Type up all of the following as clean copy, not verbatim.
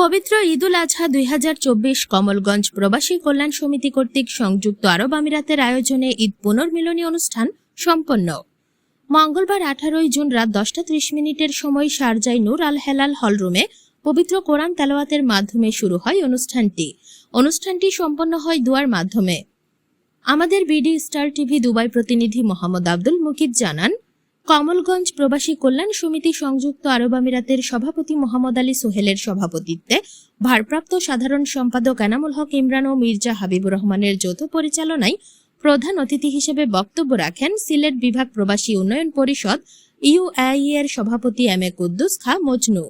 পবিত্র ঈদুল আজহা 2024 কমলগঞ্জ প্রবাসী কল্যাণ সমিতি কর্তৃক সংযুক্ত আরব আমিরাতের আয়োজনে ঈদ পুনর্মিলনী অনুষ্ঠান সম্পন্ন। মঙ্গলবার 18 জুন রাত 10:30 সময় শারজায় নূর আল হেলাল হলরুমে পবিত্র কোরআন তেলাওয়াতের মাধ্যমে শুরু হয় অনুষ্ঠানটি সম্পন্ন হয় দোয়ার মাধ্যমে। আমাদের বিডি স্টার টিভি দুবাই প্রতিনিধি মোহাম্মদ আব্দুল মুকিদ জানান, কমলগঞ্জ প্রবাসী কল্যাণ সমিতি সংযুক্ত আরব আমিরাতের সভাপতি মোহাম্মদ আলী সোহেলের সভাপতিত্বে ভারপ্রাপ্ত সাধারণ সম্পাদক এনামুল হক ইমরান ও মির্জা হাবিবুর রহমানের যৌথ পরিচালনায় প্রধান অতিথি হিসেবে বক্তব্য রাখেন সিলেট বিভাগ প্রবাসী উন্নয়ন পরিষদ ইউএই এর সভাপতি এম এ কুদ্দুস খা মজনু।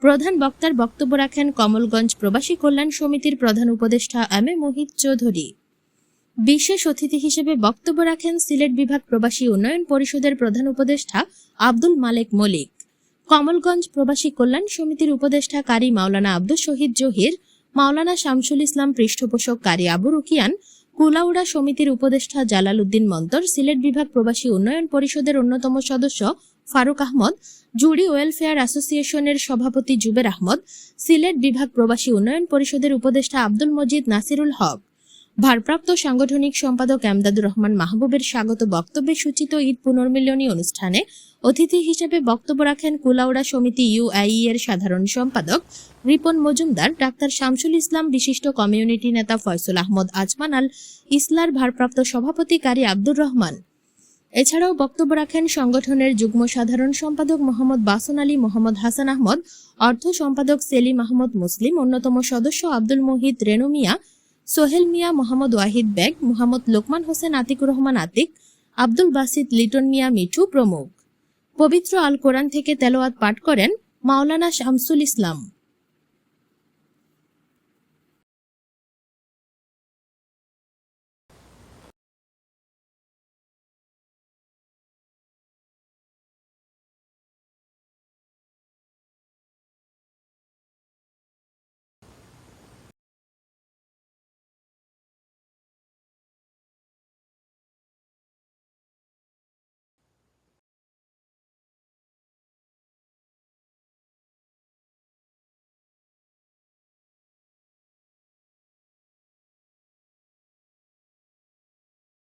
প্রধান বক্তার বক্তব্য রাখেন কমলগঞ্জ প্রবাসী কল্যাণ সমিতির প্রধান উপদেষ্টা এম এ মোহিত চৌধুরী। বিশেষ অতিথি হিসেবে বক্তব্য রাখেন সিলেট বিভাগ প্রবাসী উন্নয়ন পরিষদের প্রধান উপদেষ্টা আব্দুল মালেক মলিক। কমলগঞ্জ প্রবাসী কল্যাণ সমিতির উপদেষ্টা কারি মাওলানা আব্দুল শহীদ জহির, মাওলানা শামসুল ইসলাম পৃষ্ঠপোষক কারি আবু রুকিয়ান, কুলাউড়া সমিতির উপদেষ্টা জালাল উদ্দিন মন্তর, সিলেট বিভাগ প্রবাসী উন্নয়ন পরিষদের অন্যতম সদস্য ফারুক আহমদ, জুড়ি ওয়েলফেয়ার অ্যাসোসিয়েশনের সভাপতি জুবের আহমদ, সিলেট বিভাগ প্রবাসী উন্নয়ন পরিষদের উপদেষ্টা আব্দুল মজিদ নাসিরুল হক, ভারপ্রাপ্ত সাংগঠনিক সম্পাদক এমদাদুর রহমান মাহবুবের স্বাগত বক্তব্যে সূচিত ঈদ পুনর্মিলনী অনুষ্ঠানে অতিথি হিসেবে বক্তব্য রাখেন কুলাউড়া সমিতি ইউএই এর সাধারণ সম্পাদক রিপন মজুমদার, ডাক্তার শামসুল ইসলাম, বিশিষ্ট কমিউনিটি নেতা ফয়সুল আহমদ আজমান আল ইসলার ভারপ্রাপ্ত সভাপতি কারি আব্দুর রহমান। এছাড়াও বক্তব্য রাখেন সংগঠনের যুগ্ম সাধারণ সম্পাদক মোহাম্মদ বাসন আলী, মোহাম্মদ হাসান আহমদ, অর্থ সম্পাদক সেলিম আহমদ মুসলিম, অন্যতম সদস্য আব্দুল মুহিত রেনু মিয়া, সোহেল মিয়া, মোহাম্মদ ওয়াহিদ বেগ, মোহাম্মদ লোকমান হোসেন আতিকুর রহমান আতিক, আব্দুল বাসিত লিটন মিয়া মিঠু প্রমুখ। পবিত্র আল কোরআন থেকে তেলাওয়াত পাঠ করেন মাওলানা শামসুল ইসলাম।